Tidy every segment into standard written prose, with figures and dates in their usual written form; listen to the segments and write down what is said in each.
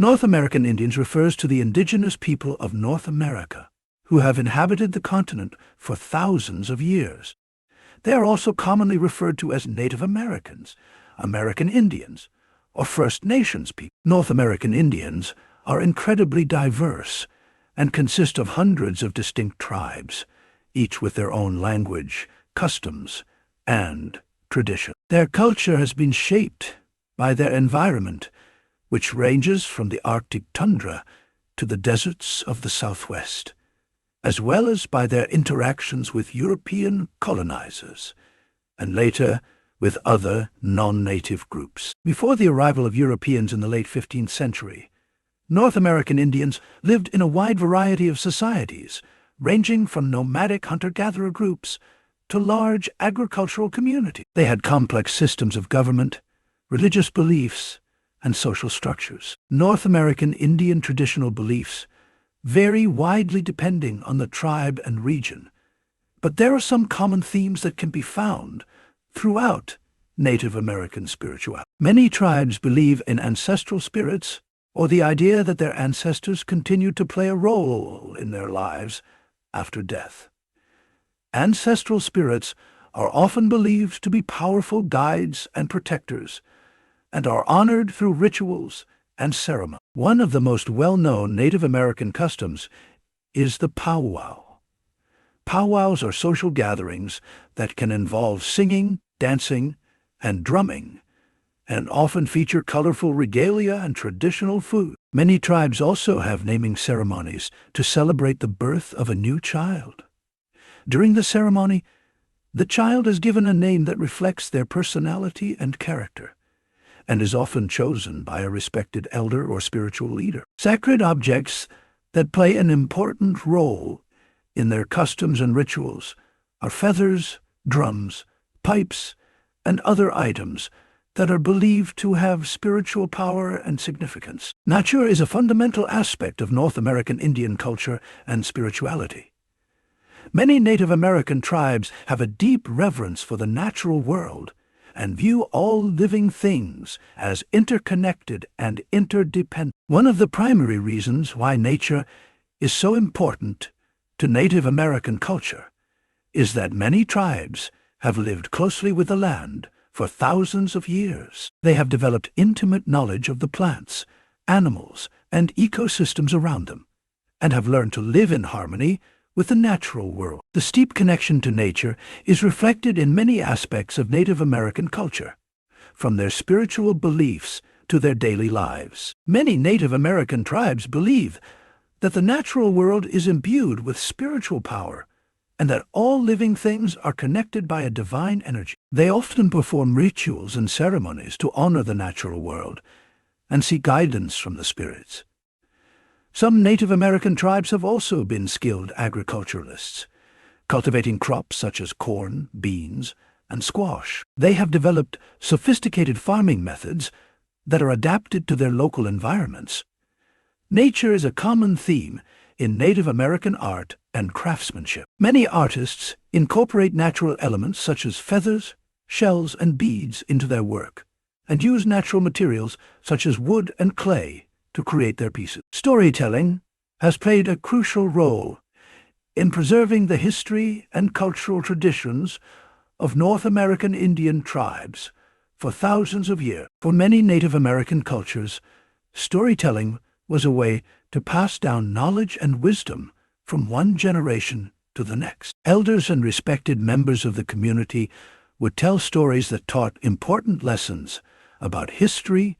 North American Indians refers to the indigenous people of North America, who have inhabited the continent for thousands of years. They are also commonly referred to as Native Americans, American Indians, or First Nations people. North American Indians are incredibly diverse and consist of hundreds of distinct tribes, each with their own language, customs, and tradition. Their culture has been shaped by their environment, which ranges from the Arctic tundra to the deserts of the Southwest, as well as by their interactions with European colonizers, and later with other non-native groups. Before the arrival of Europeans in the late 15th century, North American Indians lived in a wide variety of societies, ranging from nomadic hunter-gatherer groups to large agricultural communities. They had complex systems of government, religious beliefs, and social structures. North American Indian traditional beliefs vary widely depending on the tribe and region, but there are some common themes that can be found throughout Native American spirituality. Many tribes believe in ancestral spirits, or the idea that their ancestors continue to play a role in their lives after death. Ancestral spirits are often believed to be powerful guides and protectors, and are honored through rituals and ceremony. One of the most well-known Native American customs is the powwow. Powwows are social gatherings that can involve singing, dancing, and drumming, and often feature colorful regalia and traditional food. Many tribes also have naming ceremonies to celebrate the birth of a new child. During the ceremony, the child is given a name that reflects their personality and character, and is often chosen by a respected elder or spiritual leader. Sacred objects that play an important role in their customs and rituals are feathers, drums, pipes, and other items that are believed to have spiritual power and significance. Nature is a fundamental aspect of North American Indian culture and spirituality. Many Native American tribes have a deep reverence for the natural world and view all living things as interconnected and interdependent. One of the primary reasons why nature is so important to Native American culture is that many tribes have lived closely with the land for thousands of years. They have developed intimate knowledge of the plants, animals, and ecosystems around them, and have learned to live in harmony with the natural world. The steep connection to nature is reflected in many aspects of Native American culture, from their spiritual beliefs to their daily lives. Many Native American tribes believe that the natural world is imbued with spiritual power, and that all living things are connected by a divine energy. They often perform rituals and ceremonies to honor the natural world and seek guidance from the spirits. Some Native American tribes have also been skilled agriculturalists, cultivating crops such as corn, beans, and squash. They have developed sophisticated farming methods that are adapted to their local environments. Nature is a common theme in Native American art and craftsmanship. Many artists incorporate natural elements such as feathers, shells, and beads into their work, and use natural materials such as wood and clay to create their pieces. Storytelling has played a crucial role in preserving the history and cultural traditions of North American Indian tribes for thousands of years. For many Native American cultures, storytelling was a way to pass down knowledge and wisdom from one generation to the next. Elders and respected members of the community would tell stories that taught important lessons about history,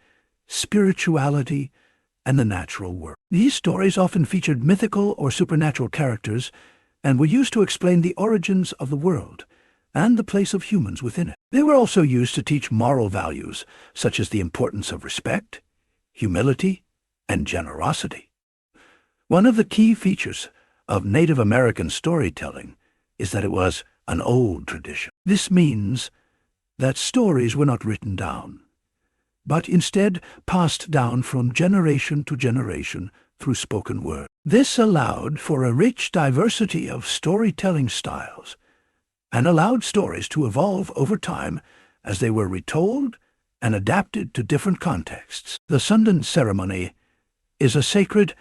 spirituality, and the natural world. These stories often featured mythical or supernatural characters and were used to explain the origins of the world and the place of humans within it. They were also used to teach moral values, such as the importance of respect, humility, and generosity. One of the key features of Native American storytelling is that it was an old tradition. This means that stories were not written down, but instead passed down from generation to generation through spoken word. This allowed for a rich diversity of storytelling styles and allowed stories to evolve over time as they were retold and adapted to different contexts. The Sundance ceremony is a sacred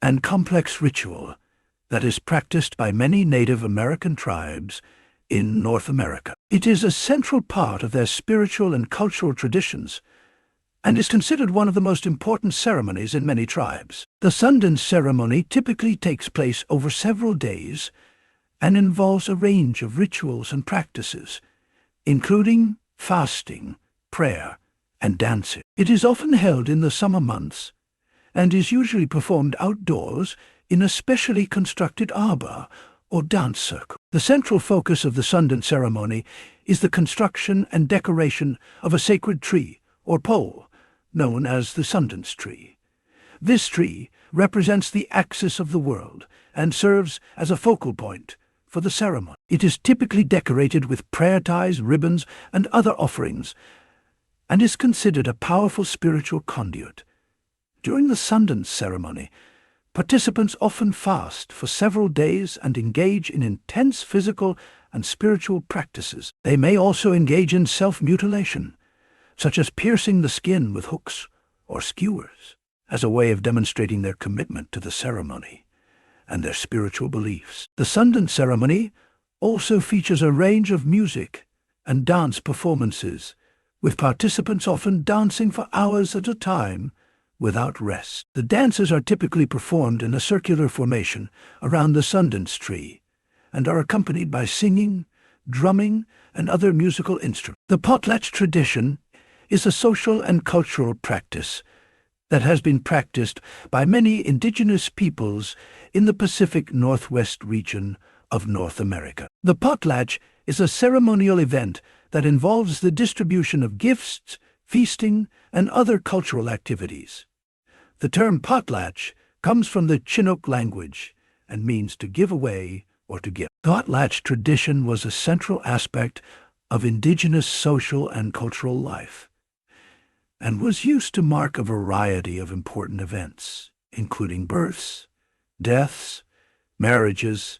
and complex ritual that is practiced by many Native American tribes in North America. It is a central part of their spiritual and cultural traditions and is considered one of the most important ceremonies in many tribes. The Sundance ceremony typically takes place over several days and involves a range of rituals and practices, including fasting, prayer, and dancing. It is often held in the summer months and is usually performed outdoors in a specially constructed arbor or dance circle. The central focus of the Sundance ceremony is the construction and decoration of a sacred tree or pole known as the Sundance tree. This tree represents the axis of the world and serves as a focal point for the ceremony. It is typically decorated with prayer ties, ribbons, and other offerings, and is considered a powerful spiritual conduit. During the Sundance ceremony, participants often fast for several days and engage in intense physical and spiritual practices. They may also engage in self-mutilation, such as piercing the skin with hooks or skewers, as a way of demonstrating their commitment to the ceremony and their spiritual beliefs. The Sundance ceremony also features a range of music and dance performances, with participants often dancing for hours at a time without rest. The dances are typically performed in a circular formation around the Sundance tree and are accompanied by singing, drumming, and other musical instruments. The potlatch tradition is a social and cultural practice that has been practiced by many indigenous peoples in the Pacific Northwest region of North America. The potlatch is a ceremonial event that involves the distribution of gifts, feasting, and other cultural activities. The term potlatch comes from the Chinook language and means to give away or to give. The potlatch tradition was a central aspect of indigenous social and cultural life, and was used to mark a variety of important events, including births, deaths, marriages,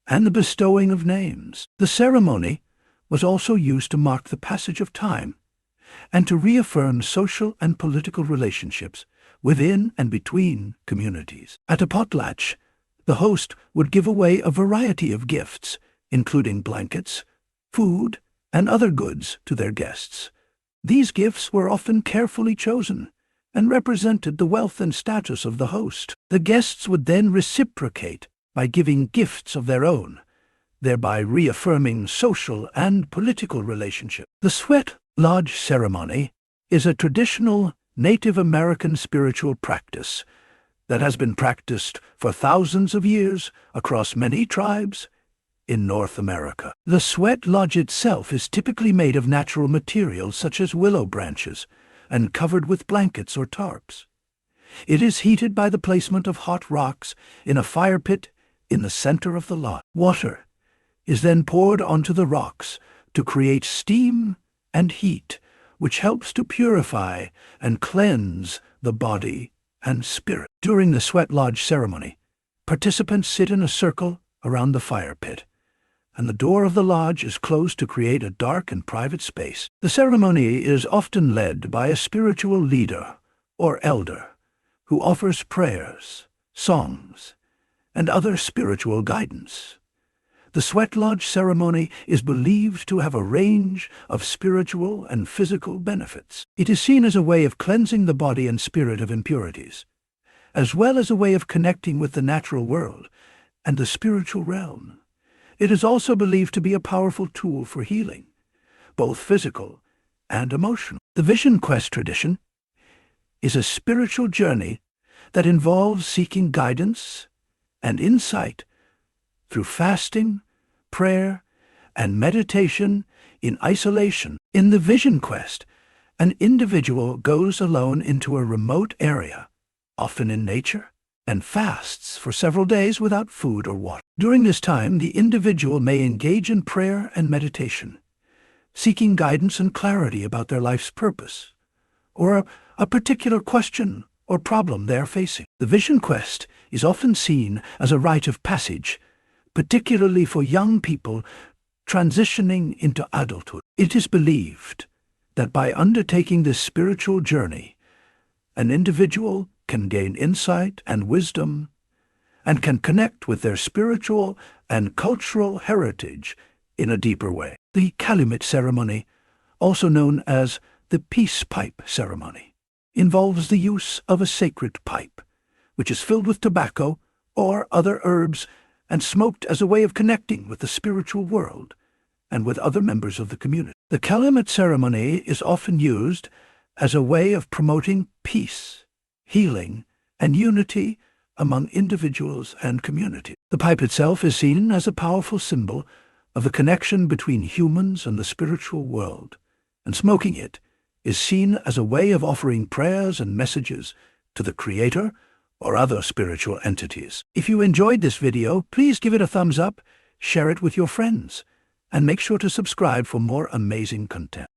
and the bestowing of names. The ceremony was also used to mark the passage of time and to reaffirm social and political relationships within and between communities. At a potlatch, the host would give away a variety of gifts, including blankets, food, and other goods to their guests. These gifts were often carefully chosen and represented the wealth and status of the host. The guests would then reciprocate by giving gifts of their own, thereby reaffirming social and political relationships. The Sweat Lodge ceremony is a traditional Native American spiritual practice that has been practiced for thousands of years across many tribes in North America. The sweat lodge itself is typically made of natural materials such as willow branches and covered with blankets or tarps. It is heated by the placement of hot rocks in a fire pit in the center of the lodge. Water is then poured onto the rocks to create steam and heat, which helps to purify and cleanse the body and spirit. During the sweat lodge ceremony, participants sit in a circle around the fire pit, and the door of the lodge is closed to create a dark and private space. The ceremony is often led by a spiritual leader or elder who offers prayers, songs, and other spiritual guidance. The sweat lodge ceremony is believed to have a range of spiritual and physical benefits. It is seen as a way of cleansing the body and spirit of impurities, as well as a way of connecting with the natural world and the spiritual realm. It is also believed to be a powerful tool for healing, both physical and emotional. The Vision Quest tradition is a spiritual journey that involves seeking guidance and insight through fasting, prayer, and meditation in isolation. In the Vision Quest, an individual goes alone into a remote area, often in nature, and fasts for several days without food or water. During this time, the individual may engage in prayer and meditation, seeking guidance and clarity about their life's purpose, or a particular question or problem they are facing. The Vision Quest is often seen as a rite of passage, particularly for young people transitioning into adulthood. It is believed that by undertaking this spiritual journey, an individual can gain insight and wisdom and can connect with their spiritual and cultural heritage in a deeper way. The Calumet ceremony, also known as the peace pipe ceremony, involves the use of a sacred pipe, which is filled with tobacco or other herbs and smoked as a way of connecting with the spiritual world and with other members of the community. The Calumet ceremony is often used as a way of promoting peace, healing, and unity among individuals and communities. The pipe itself is seen as a powerful symbol of the connection between humans and the spiritual world, and smoking it is seen as a way of offering prayers and messages to the Creator or other spiritual entities. If you enjoyed this video, please give it a thumbs up, share it with your friends, and make sure to subscribe for more amazing content.